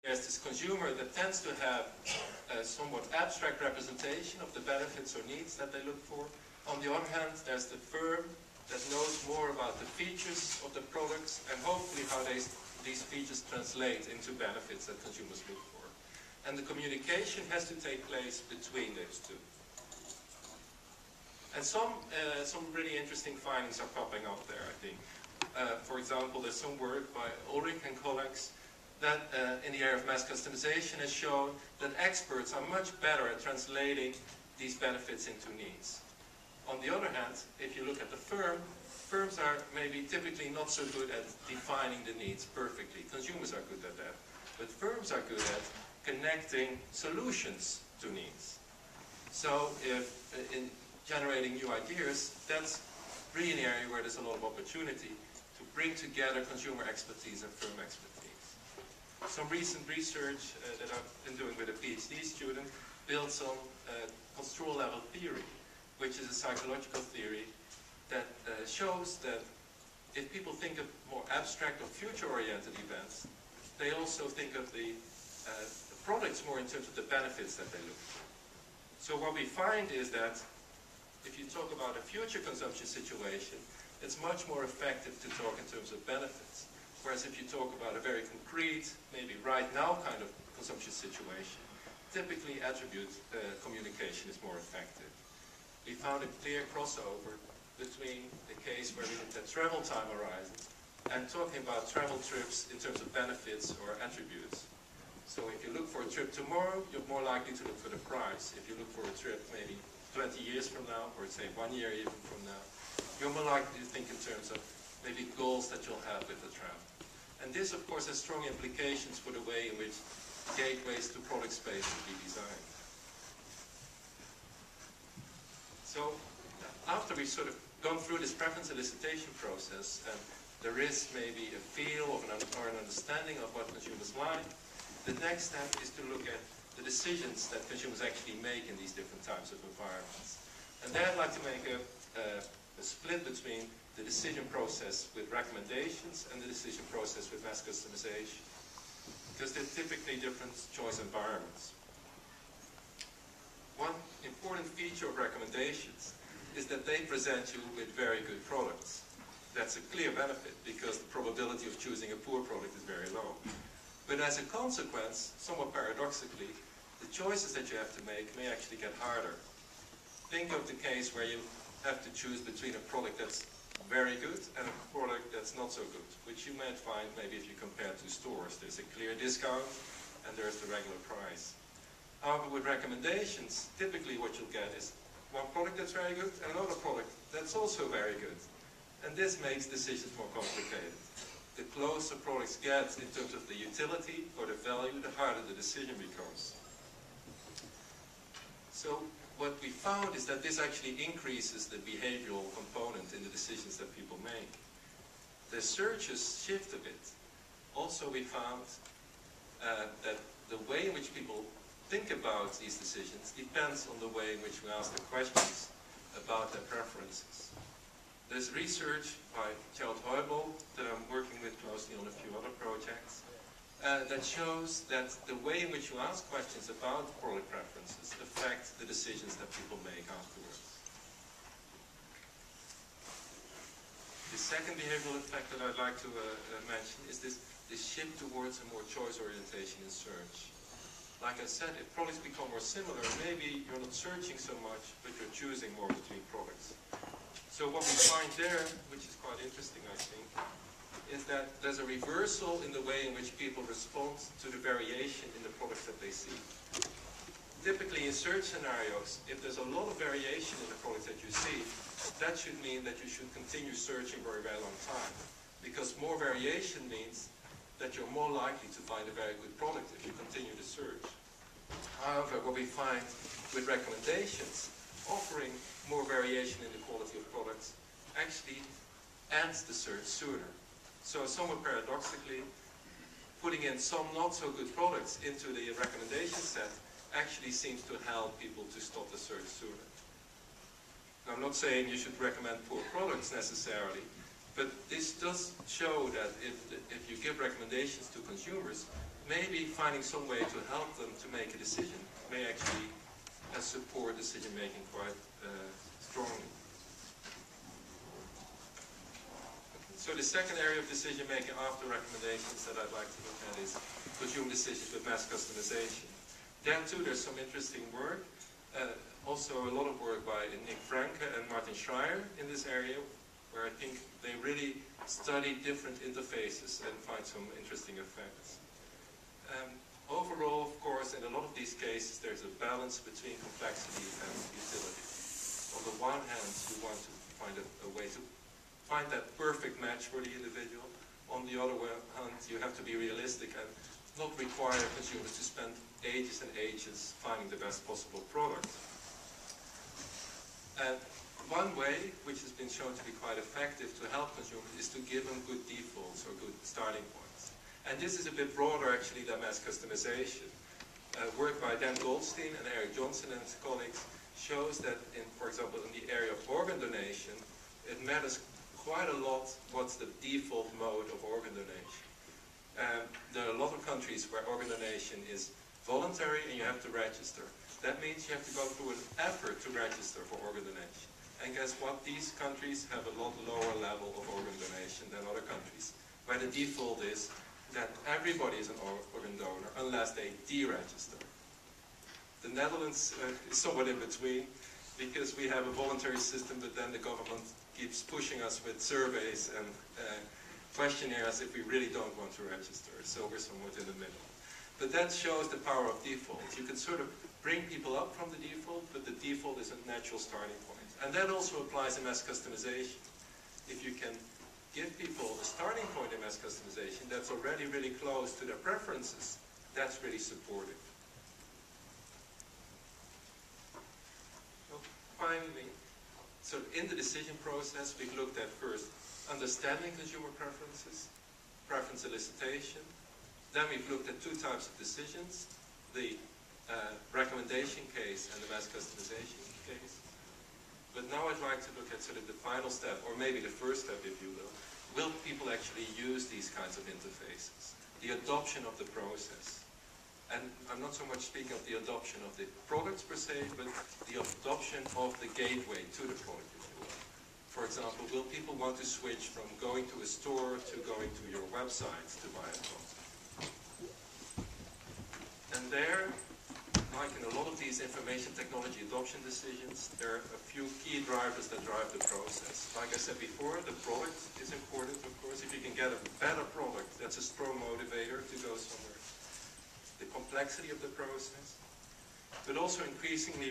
There's this consumer that tends to have a somewhat abstract representation of the benefits or needs that they look for. On the other hand, there's the firm that knows more about the features of the products and hopefully how these features translate into benefits that consumers look for. And the communication has to take place between those two. And some really interesting findings are popping up there, I think. For example, there's some work by Ulrich and colleagues that in the area of mass customization has shown that experts are much better at translating these benefits into needs. On the other hand, if you look at the firms are maybe typically not so good at defining the needs perfectly. Consumers are good at that. But firms are good at connecting solutions to needs. So if in generating new ideas, that's really an area where there's a lot of opportunity to bring together consumer expertise and firm expertise. Some recent research that I've been doing with a PhD student builds on construal level theory, which is a psychological theory that shows that if people think of more abstract or future-oriented events, they also think of the products more in terms of the benefits that they look for. So what we find is that if you talk about a future consumption situation, it's much more effective to talk in terms of benefits. Whereas if you talk about a very concrete, maybe right now kind of consumption situation, typically attribute communication is more effective. We found a clear crossover between the case where we looked at travel time horizons and talking about travel trips in terms of benefits or attributes. So if you look for a trip tomorrow, you're more likely to look for the price. If you look for a trip maybe 20 years from now, or say 1 year even from now, you're more likely to think in terms of maybe goals that you'll have with the travel. And this, of course, has strong implications for the way in which gateways to product space should be designed. So after we've sort of gone through this preference elicitation process, and there is maybe a feel of or an understanding of what consumers like, the next step is to look at the decisions that consumers actually make in these different types of environments. And there I'd like to make a split between the decision process with recommendations and the decision process with mass customization, because they're typically different choice environments. One important feature of recommendations is that they present you with very good products. That's a clear benefit because the probability of choosing a poor product is very low. But as a consequence, somewhat paradoxically, the choices that you have to make may actually get harder. Think of the case where you have to choose between a product that's very good and a product that's not so good, which you might find maybe if you compare two stores. There's a clear discount and there's the regular price. However, with recommendations, typically what you'll get is one product that's very good and another product that's also very good. And this makes decisions more complicated. The closer products get in terms of the utility or the value, the harder the decision becomes. So what we found is that this actually increases the behavioral component in the decisions that people make. The searches shift a bit. Also we found that the way in which people think about these decisions depends on the way in which we ask the questions about their preferences. There's research by Gerald Heubel that I'm working with closely on a few other projects that shows that the way in which you ask questions about product preferences affect the decisions that people make afterwards. The second behavioral effect that I'd like to mention is this shift towards a more choice orientation in search. Like I said, if products become more similar, maybe you're not searching so much, but you're choosing more between products. So what we find there, which is quite interesting I think, is that there's a reversal in the way in which people respond to the variation in the products that they see. Typically in search scenarios, if there's a lot of variation in the products that you see, that should mean that you should continue searching for a very long time. Because more variation means that you're more likely to find a very good product if you continue to search. However, what we find with recommendations, offering more variation in the quality of products actually ends the search sooner. So somewhat paradoxically, putting in some not so good products into the recommendation set actually seems to help people to stop the search sooner. Now, I'm not saying you should recommend poor products necessarily, but this does show that if you give recommendations to consumers, maybe finding some way to help them to make a decision may actually support decision making quite strongly. So the second area of decision making after recommendations that I'd like to look at is consumer decisions with mass customization. There too there's some interesting work. Also a lot of work by Nick Franke and Martin Schreier in this area, where I think they really study different interfaces and find some interesting effects. Overall, of course, in a lot of these cases, there's a balance between complexity and utility. On the one hand, you want to find a way to find that perfect match for the individual. On the other hand, you have to be realistic and not require consumers to spend ages and ages finding the best possible product. And one way, which has been shown to be quite effective to help consumers, is to give them good defaults or good starting points. And this is a bit broader actually than mass customization. Work by Dan Goldstein and Eric Johnson and his colleagues shows that, for example, in the area of organ donation, it matters quite a lot what's the default mode of organ donation. There are a lot of countries where organ donation is voluntary and you have to register. That means you have to go through an effort to register for organ donation. And guess what? These countries have a lot lower level of organ donation than other countries, where the default is that everybody is an organ donor unless they deregister. The Netherlands is somewhat in between, because we have a voluntary system, but then the government keeps pushing us with surveys and questionnaires if we really don't want to register. So we're somewhat in the middle. But that shows the power of default. You can sort of bring people up from the default, but the default is a natural starting point. And that also applies in mass customization. If you can give people a starting point in mass customization that's already really close to their preferences, that's really supportive. So finally, so in the decision process, we've looked at first understanding consumer preferences, preference elicitation. Then we've looked at two types of decisions, the recommendation case and the mass customization case. But now I'd like to look at sort of the final step, or maybe the first step, if you will. Will people actually use these kinds of interfaces? The adoption of the process. And I'm not so much speaking of the adoption of the products per se, but the adoption of the gateway to the product, if you will. For example, will people want to switch from going to a store to going to your website to buy a product? And there, like in a lot of these information technology adoption decisions, there are a few key drivers that drive the process. Like I said before, the product is important, of course. If you can get a better product, that's a strong motivator to go somewhere. The complexity of the process, but also increasingly